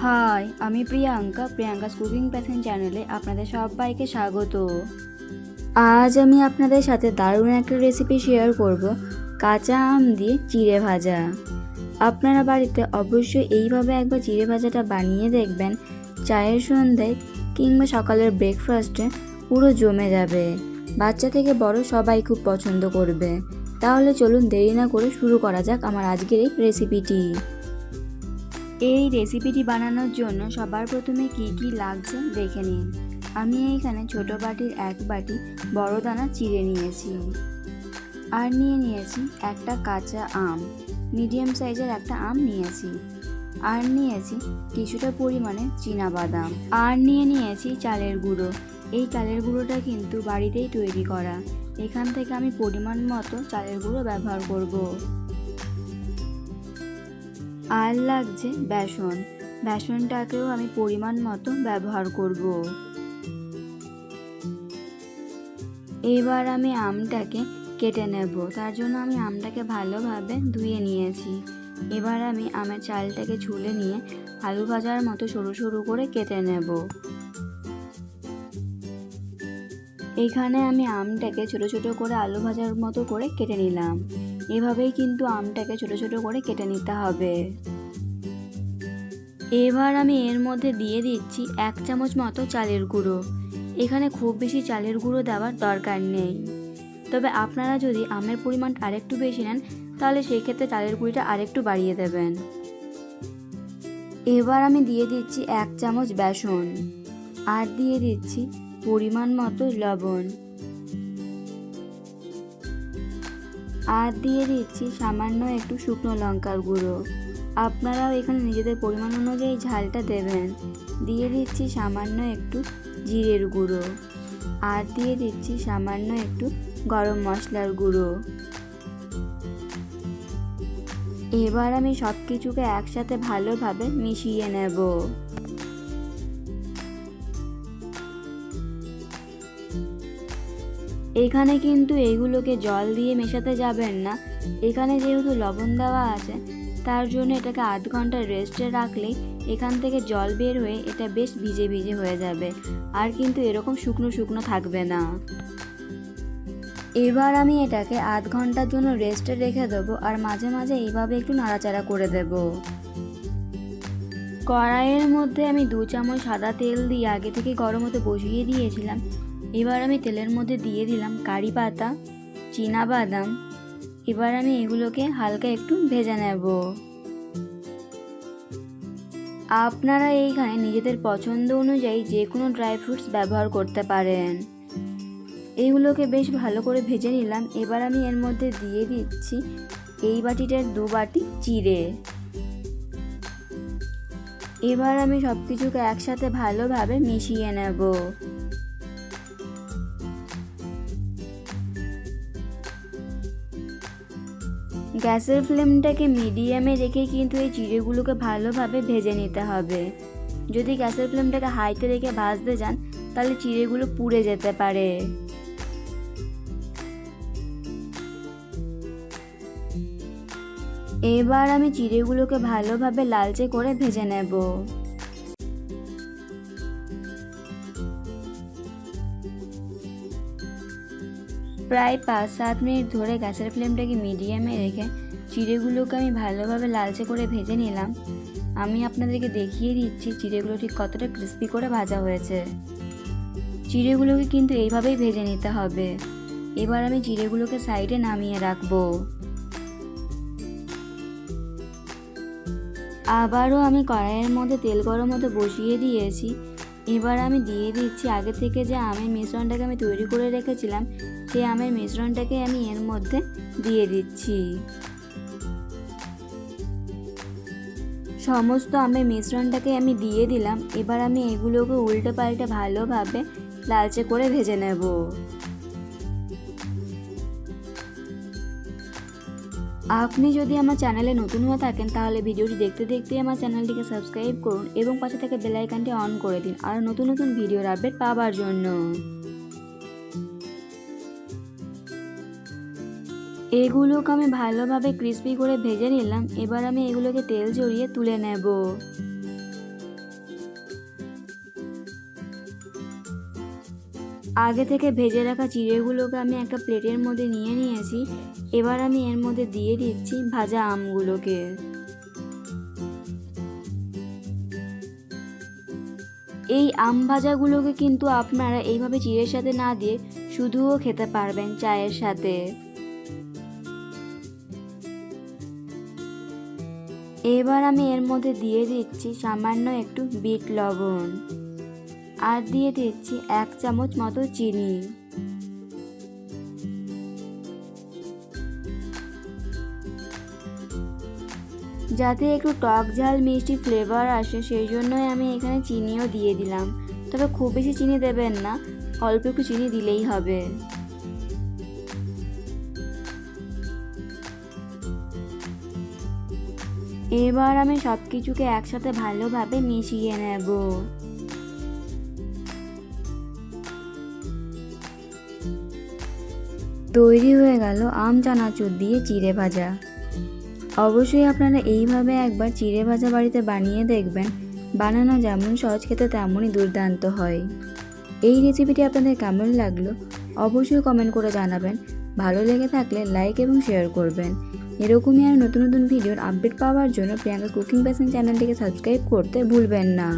High, আমি Priyanka's cooking passion চ্যানেলে আপনাদের সবাইকে স্বাগত। আজ আমি আপনাদের সাথে দারুণ একটা রেসিপি শেয়ার করব, কাঁচা আম দিয়ে চিড়ে ভাজা। আপনারা বাড়িতে অবশ্যই এইভাবে একবার চিড়ে ভাজাটা বানিয়ে দেখবেন। চায়ের সন্ধ্যায় কিংবা সকালের ব্রেকফাস্টে পুরো জমে যাবে। বাচ্চা থেকে বড় সবাই খুব পছন্দ করবে। তাহলে চলুন দেরি না করে শুরু করা যাক আমার আজকের এই রেসিপিটি। এই রেসিপিটি বানানোর জন্য সবার প্রথমে কি কি লাগছে দেখে নিন। আমি এইখানে ছোট বাটির 1 বাটি বড় দানা চিড়ে নিয়েছি, আর নিয়েছি একটা কাঁচা আম, মিডিয়াম সাইজের একটা আম নিয়েছি, আর নিয়েছি কিছুটা পরিমাণে চীনাবাদাম, আর নিয়েছি চালের গুঁড়ো। এই চালের গুঁড়োটা কিন্তু বাড়িতেই তৈরি করা। এখান থেকে আমি পরিমাণ মতো চালের গুঁড়ো ব্যবহার করব। আর লাগছে বেসনটাকেও আমি পরিমাণ মতো ব্যবহার করব। এবার আমি আমটাকে কেটে নেব। তার জন্য আমি আমটাকে ভালোভাবে ধুয়ে নিয়েছি। এবার আমি আমের চালটাকে ছুলে নিয়ে আলু ভাজার মতো সরু সরু করে কেটে নেব। এখানে আমি আমটাকে ছোট ছোট করে আলু ভাজার মতো করে কেটে নিলাম। এভাবেই কিন্তু আমটাকে ছোট ছোট করে কেটে নিতে হবে। এবার আমি এর মধ্যে দিয়ে দিচ্ছি 1 চামচ মতো চালের গুঁড়ো। এখানে খুব বেশি চালের গুঁড়ো দেওয়ার দরকার নেই, তবে আপনারা যদি আমের পরিমাণটা আরেকটু বেশি নেন তাহলে সেই ক্ষেত্রে চালের গুঁড়িটা আরেকটু বাড়িয়ে দেবেন। এবার আমি দিয়ে দিচ্ছি 1 চামচ বেসন, আর দিয়ে দিচ্ছি পরিমাণ মতো লবণ, আর দিয়ে দিচ্ছি সামান্য একটু শুকনো লঙ্কার গুঁড়ো। আপনারাও এখানে নিজেদের পরিমাণ অনুযায়ী ঝালটা দেবেন। দিয়ে দিচ্ছি সামান্য একটু জিরের গুঁড়ো, আর দিয়ে দিচ্ছি সামান্য একটু গরম মশলার গুঁড়ো। এবার আমি সব কিছুকে একসাথে ভালোভাবে মিশিয়ে নেব। এখানে কিন্তু এইগুলোকে জল দিয়ে মেশাতে যাবেন না। এখানে যেহেতু লবণ দেওয়া আছে, তার জন্য এটাকে আধ ঘন্টা রেস্টে রাখলেই এখান থেকে জল বের হয়ে এটা বেশ ভিজে ভিজে হয়ে যাবে, আর কিন্তু এরকম শুকনো শুকনো থাকবে না। এবার আমি এটাকে আধ ঘন্টার জন্য রেস্টে রেখে দেবো, আর মাঝে মাঝে এইভাবে একটু নাড়াচাড়া করে দেব। কড়াইয়ের মধ্যে আমি 2 চামচ সাদা তেল দিয়ে আগে থেকে গরম হতে বসিয়ে দিয়েছিলাম। এবার আমি তেলের মধ্যে দিয়ে দিলাম কারি পাতা, চীনাবাদাম। এবার আমি এগুলোকে হালকা একটু ভেজে নেব। আপনারা এইখানে নিজেদের পছন্দ অনুযায়ী যে কোনো ড্রাই ফ্রুটস ব্যবহার করতে পারেন। এইগুলোকে বেশ ভালো করে ভেজে নিলাম। এবার আমি এর মধ্যে দিয়ে দিচ্ছি এই বাটিটার 2 বাটি চিড়ে। এবার আমি সব কিছুকে একসাথে ভালোভাবে মিশিয়ে নেব। গ্যাসের ফ্লেমটাকে মিডিয়ামে রেখে কিন্তু এই চিড়েগুলোকে ভালোভাবে ভেজে নিতে হবে। যদি গ্যাসের ফ্লেমটাকে হাইতে রেখে ভাজতে যান তাহলে চিড়েগুলো পুড়ে যেতে পারে। এবার আমি চিড়েগুলোকে ভালোভাবে লালচে করে ভেজে নেব। প্রায় 5-7 মিনিট ধরে গ্যাসের ফ্লেমটাকে মিডিয়ামে রেখে চিড়েগুলোকে আমি ভালোভাবে লালচে করে ভেজে নিলাম। আমি আপনাদেরকে দেখিয়ে দিচ্ছি চিড়েগুলো ঠিক কতটা ক্রিস্পি করে ভাজা হয়েছে। চিড়েগুলোকে কিন্তু এইভাবেই ভেজে নিতে হবে। এবার আমি চিড়েগুলোকে সাইডে নামিয়ে রাখবো। আবারও আমি কড়াইয়ের মধ্যে তেল গরম হতে বসিয়ে দিয়েছি। এবার আমি দিয়ে দিচ্ছি আগে থেকে যে আমের মিশ্রণটাকে আমি তৈরি করে রেখেছিলাম, সেই আমের মিশ্রণটাকে আমি এর মধ্যে দিয়ে দিচ্ছি। সমস্ত আমের মিশ্রণটাকে আমি দিয়ে দিলাম। এবার আমি এগুলোকে উল্টে পাল্টে ভালোভাবে লালচে করে ভেজে নেব। আপনি যদি আমার চ্যানেলে নতুন হয়ে থাকেন তাহলে ভিডিওটি দেখতে দেখতেই আমার চ্যানেলটিকে সাবস্ক্রাইব করুন এবং পাশে থাকা বেল আইকনটি অন করে দিন আর নতুন নতুন ভিডিওর আপডেট পাওয়ার জন্য। এগুলোকে আমি ভালোভাবে ক্রিস্পি করে ভেজে নিলাম। এবার আমি এগুলোকে তেল ঝরিয়ে তুলে নেব। আগে থেকে ভেজে রাখা চিড়েগুলোকে আমি একটা প্লেটের মধ্যে নিয়ে নিয়েছি। এবার আমি এর মধ্যে দিয়ে দিচ্ছি ভাজা আমগুলোকে। এই আম ভাজাগুলোকে কিন্তু আপনারা এইভাবে চিড়ের সাথে না দিয়ে শুধুও খেতে পারবেন চায়ের সাথে। এবার আমি এর মধ্যে দিয়ে দিচ্ছি সামান্য একটু বিট লবণ আর দিয়ে দিচ্ছি 1 চামচ মতো চিনি। যাতে একটু টক ঝাল মিষ্টি ফ্লেভার আসে সেই জন্যই আমি এখানে চিনিও দিয়ে দিলাম। তবে খুব বেশি চিনি দেবেন না, অল্প একটু চিনি দিলেই হবে। এবার আমি সব কিছুকে একসাথে ভালোভাবে মিশিয়ে নেব। তৈরি হয়ে গেল আম চানাচুর দিয়ে চিড়ে ভাজা। অবশ্যই আপনারা এইভাবে একবার চিড়ে ভাজা বাড়িতে বানিয়ে দেখবেন। বানানো যেমন সহজ, খেতে তেমনই দুর্দান্ত হয়। এই রেসিপিটি আপনাদের কেমন লাগলো অবশ্যই কমেন্ট করে জানাবেন। ভালো লেগে থাকলে লাইক এবং শেয়ার করবেন। এরকমই আর নতুন নতুন ভিডিওর আপডেট পাওয়ার জন্য প্রিয়াঙ্কা কুকিং প্যাশন চ্যানেলটিকে সাবস্ক্রাইব করতে ভুলবেন না।